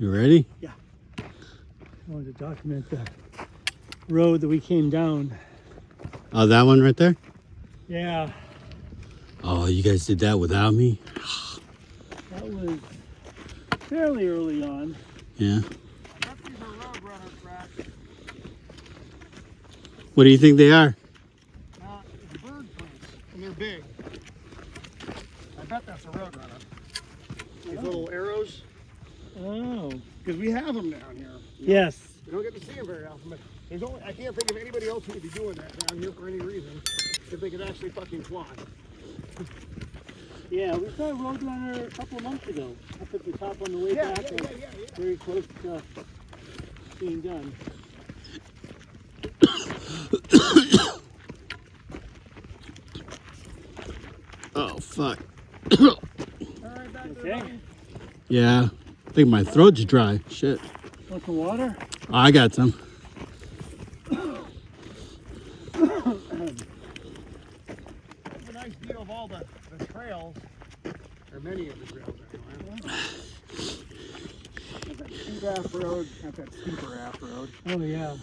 You ready? Yeah. I wanted to document the road that we came down. Oh, that one right there? Yeah. Oh, you guys did that without me? That was fairly early on. Yeah. I bet these are road runner tracks. What do you think they are? It's bird prints, and they're big. I bet that's a road runner. These little arrows. Oh. Because we have them down here. Yes. We don't get to see them very often, but there's only, I can't think of anybody else who would be doing that down here for any reason if they could actually fucking fly. Yeah, we saw a roadrunner a couple of months ago. Up at the top on the way back. Yeah. Very close to being done. Oh, fuck. All right, back there, Okay. buddy. Yeah. I think my throat's dry. Shit. Want some water? Oh, I got some. That's a nice view of all the trails, or many of the trails anyway. Got that steep ass road, not that steeper ass road. Oh, yeah.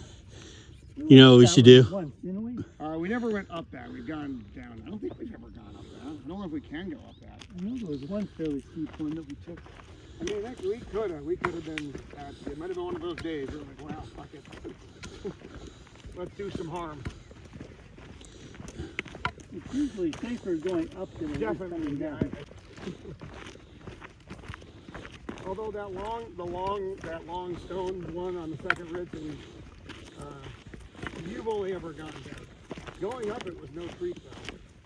You know what we should do? Once, didn't we? We never went up that. We've gone down. I don't think we've ever gone up that. I don't know if we can go up that. I know there was one fairly steep one that we took. I mean, we could have been at, it might have been one of those days. We were like, wow, fuck it. Let's do some harm. It's usually safer going up than it is Definitely, coming yeah. down. Although that long stone one on the second ridge, and you've only ever gone down. Going up it was no treat though,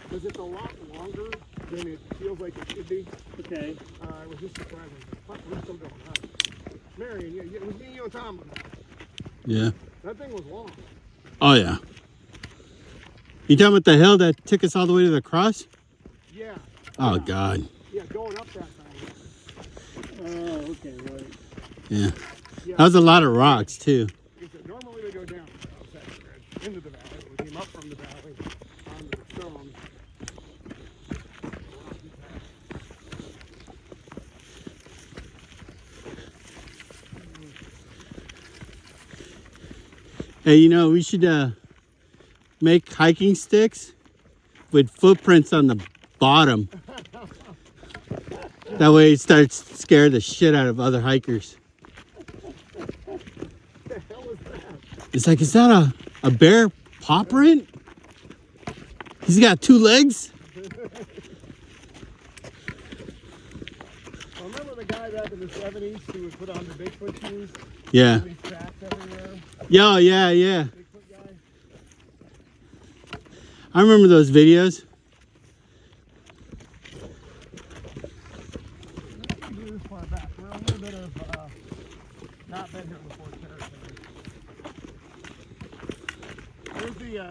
because it's a lot longer than it feels like it should be. Okay. It was just surprising. Fuck, we're still going up. Marion, yeah, it was me, you, and Tom. Yeah. That thing was long. Oh, yeah. You talking about the hill that took us all the way to the cross? Yeah. Oh, Yeah. God. Yeah, going up that thing. Oh, okay, right. Yeah. Yeah. That was a lot of rocks, too. Normally we go down the second ridge into the valley. We came up from the valley onto the stone. Hey, you know, we should make hiking sticks with footprints on the bottom. That way it starts to scare the shit out of other hikers. What the hell is that? It's like, is that a bear paw print? He's got two legs? Well, remember the guy back in the 70s who would put on the Bigfoot shoes? Yeah. These tracks everywhere. Yeah, yeah. Bigfoot guy. I remember those videos. Let's do this far back. We're a little bit of not been here before territory.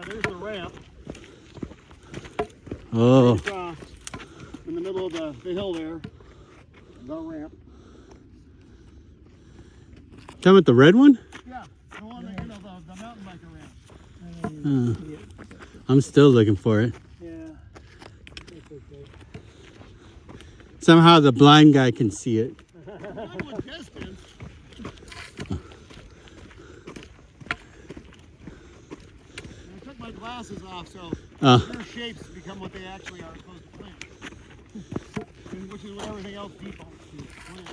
There's the ramp. Oh, It's, in the middle of the hill there. The ramp. talking about the red one? Yeah, the one that, the mountain biker ramp. I'm still looking for it. Yeah. That's okay. Somehow the blind guy can see it. Not with distance. I took my glasses off, so their shapes become what they actually are supposed to plant. Which is what everything else defaults to. Plant.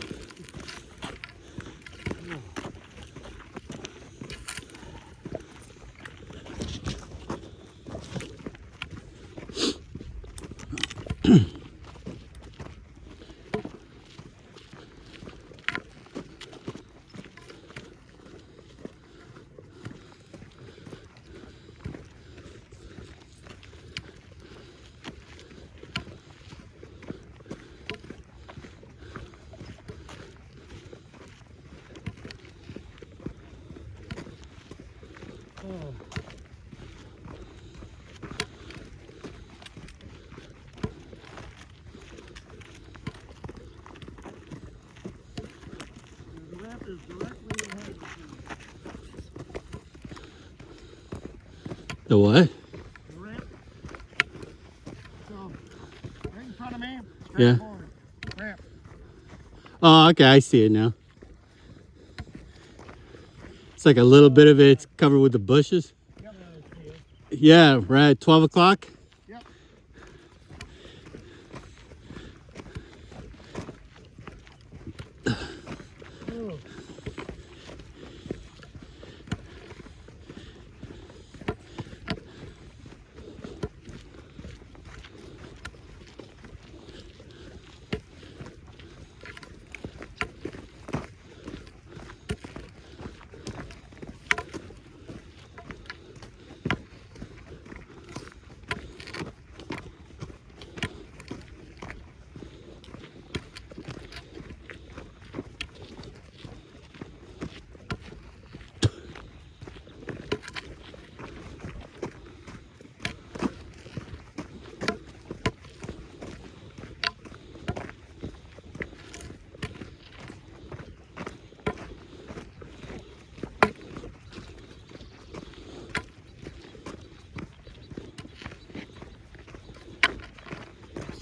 The ramp is directly ahead of me. The what? The ramp. So, right in front of me, straight Yeah. forward. Ramp. Oh, okay, I see it now. It's like a little bit of it's covered with the bushes. Yeah, right at 12 o'clock. Yep. Oh.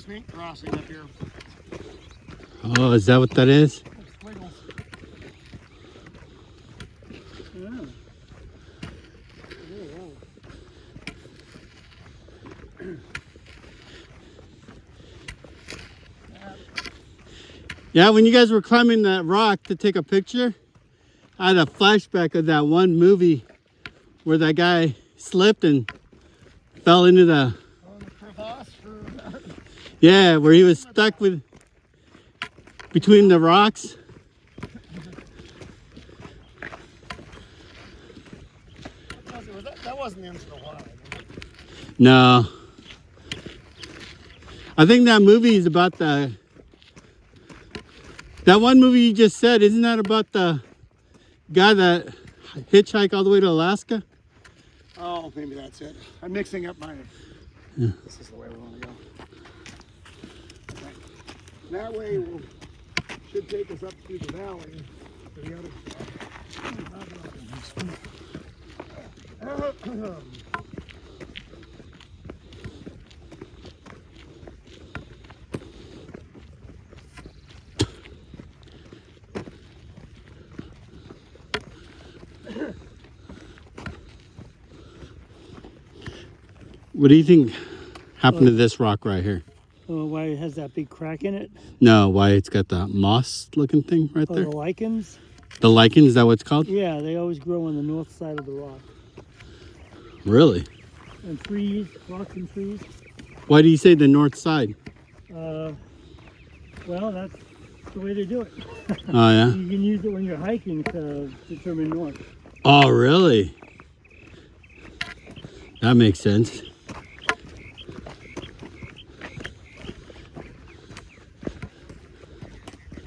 Snake crossing up here. Oh, is that what that is? There's squiggles. Yeah. Yeah, when you guys were climbing that rock to take a picture, I had a flashback of that one movie where that guy slipped and fell into the, On the crevasse for yeah, where he was stuck with between the rocks. that wasn't the end of the line. No. I think that movie is about that one movie you just said, isn't that about the guy that hitchhiked all the way to Alaska? Oh, maybe that's it. I'm mixing up my. Yeah. This is the way we want to go. Right. That way will should take us up through the valley to the other side. What do you think happened to this rock right here? Oh, why it has that big crack in it? No, why it's got the moss looking thing right Oh, there? the lichens? The lichen, is that what it's called? Yeah, they always grow on the north side of the rock. Really? And trees, rocks and trees. Why do you say the north side? Well, that's the way they do it. Oh, yeah? You can use it when you're hiking to determine north. Oh, really? That makes sense.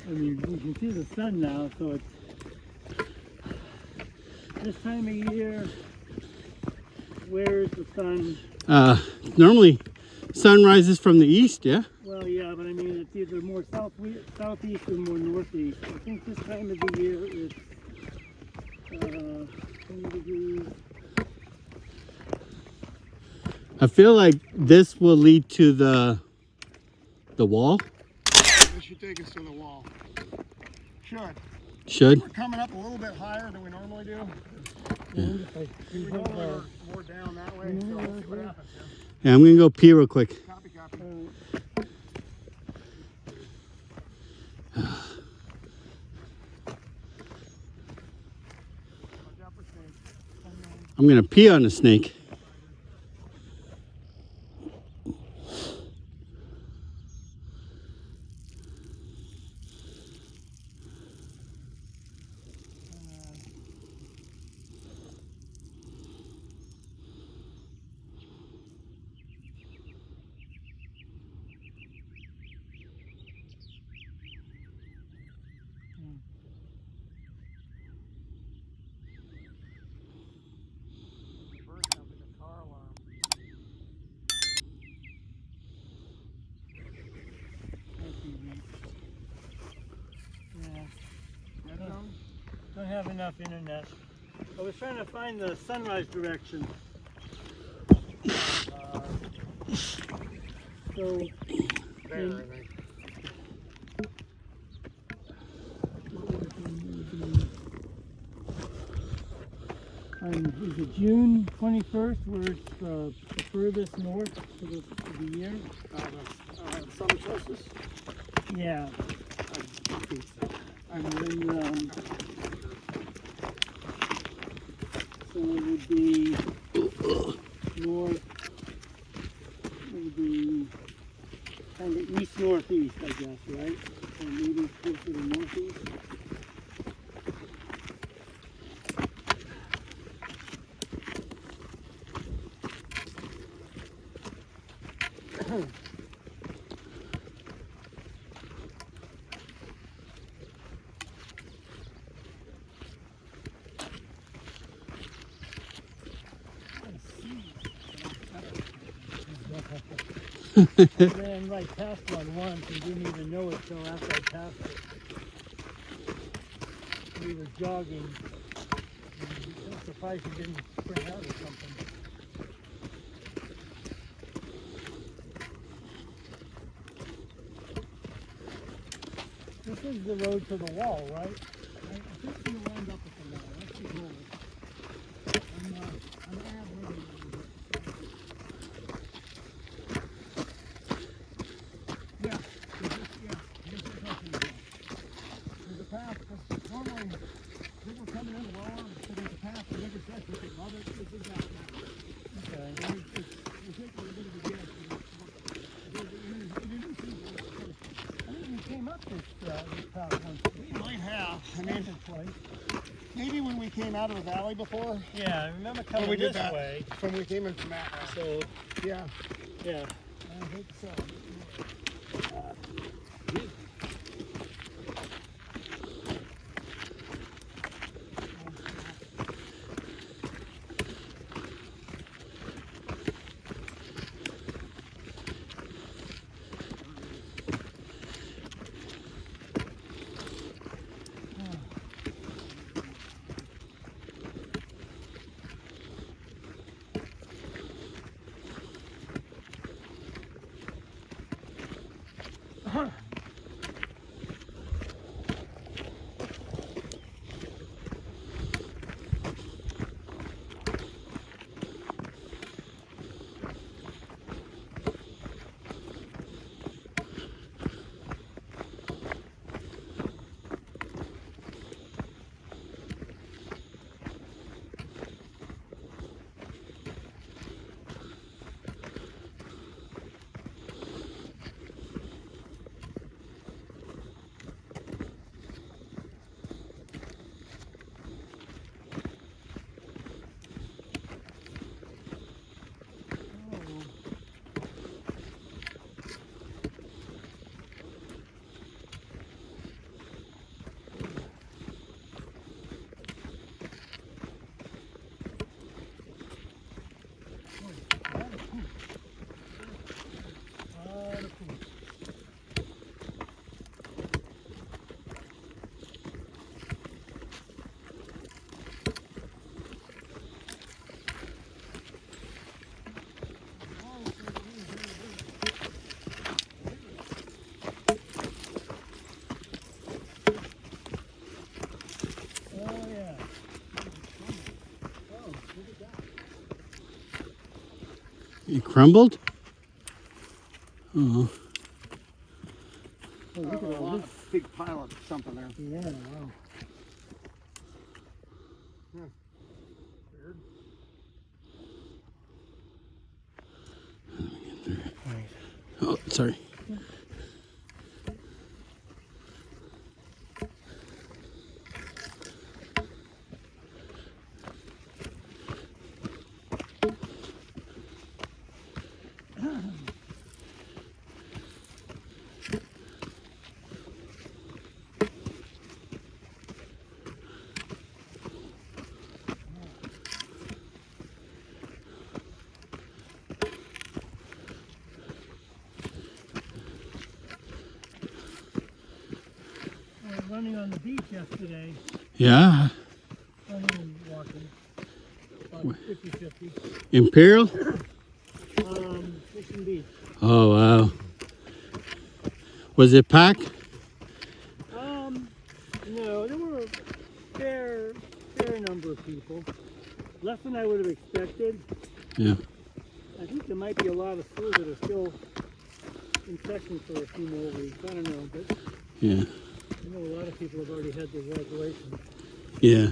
I mean, you can see the sun now, so it's this time of year. Where is the sun? Normally sun rises from the east, yeah? Well, yeah, but I mean, it's either more southeast or more northeast. I think this time of the year it's 20 degrees. I feel like this will lead to the wall. This should take us to the wall. Should. We're coming up a little bit higher than we normally do. Yeah. We go more down that way, so we'll see what happens. Yeah, I'm gonna go pee real quick. Copy. I'm gonna pee on the snake. Don't have enough internet. I was trying to find the sunrise direction. So There, I think. is it June 21st, where it's the furthest north for the year? Summer solstice? Yeah. I think so. And then, so it would be north, it would be kind of east-northeast, I guess, right? Or maybe closer to northeast. I ran right past one once and didn't even know it till after I passed it. We were jogging. And I'm surprised he didn't spring out or something. This is the road to the wall, right? I think we'll end up at the wall. That's the goal. I'm ad-libbing. Yeah, this is nothing here. There's a path, because normally people coming in lower, so there's a path, they never said that they love it. This is that path. Okay. And it's a little bit of a guess. I think we came up this path once. We might have. I mean, twice. maybe when we came out of the valley before. Yeah, I remember When coming we did this that. way. When we came in from that. So, Yeah. yeah. I think so. It crumbled? Oh. Oh, look at all this. Big pile of something there. Yeah, wow. Weird. Oh, sorry. Running on the beach yesterday, Yeah. running and walking, about 50-50. Imperial? Fish and Beach. Oh, wow. Was it packed? No, there were a fair number of people. less than I would have expected. Yeah. I think there might be a lot of schools that are still in session for a few more weeks. I don't know, but Yeah. I know a lot of people have already had their graduation. Yeah.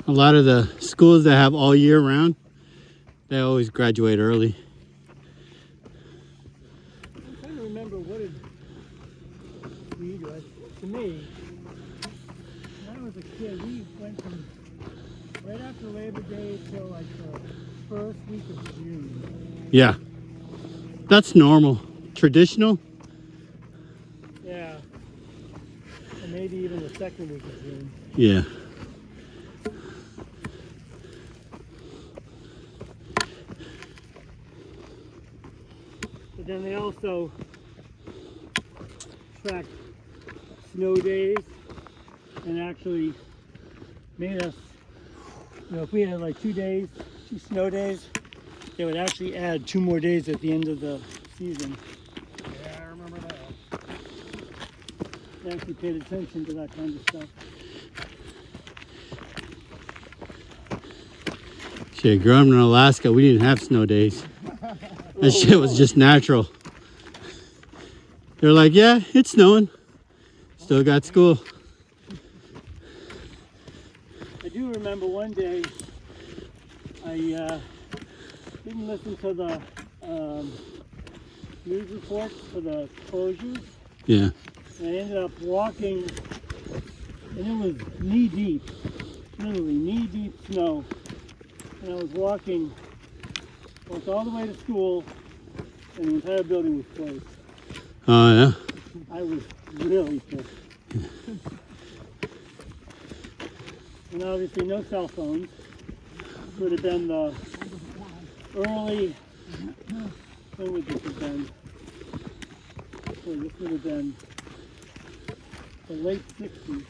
A lot of the schools that have all year round, they always graduate early. I'm trying to remember what did we do. To me, when I was a kid, we went from right after Labor Day till like the first week of June. Yeah. That's normal. Traditional? Yeah. And maybe even the second week of June. Yeah. But then they also tracked snow days and actually made us, if we had like 2 days, 2 snow days, they would actually add 2 more days at the end of the season. Yeah, I remember that. They actually paid attention to that kind of stuff. Shit, growing up in Alaska, we didn't have snow days. That shit was just natural. They're like, yeah, it's snowing. Still got school. I do remember one day I didn't listen to the news reports for the closures. Yeah. And I ended up walking, and it was knee deep, literally knee deep snow. And I was walked all the way to school, and the entire building was closed. Oh, yeah. I was really pissed. And obviously no cell phones. This would have been the early, when would this have been? So this would have been the late 60s.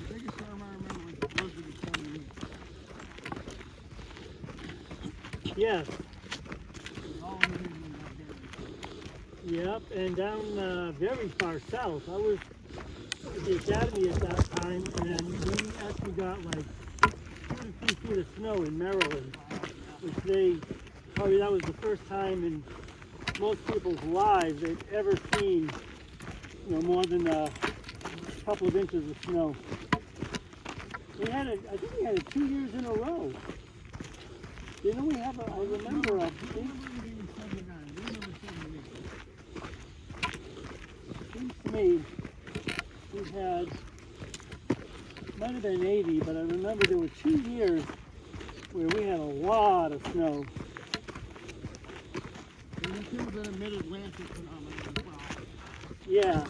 Biggest storm I remember was the blizzard of 20 weeks. Yes. All in New England out there. Yep, and down very far south. I was at the academy at that time, and we actually got like 2 to 3 feet of snow in Maryland, which probably that was the first time in most people's lives they'd ever seen, more than a couple of inches of snow. I think we had it 2 years in a row. Didn't we have I remember a big, seems to me, we had, might have been 80, but I remember there were 2 years where we had a lot of snow. And it could have been a mid-Atlantic phenomenon as well. Yeah.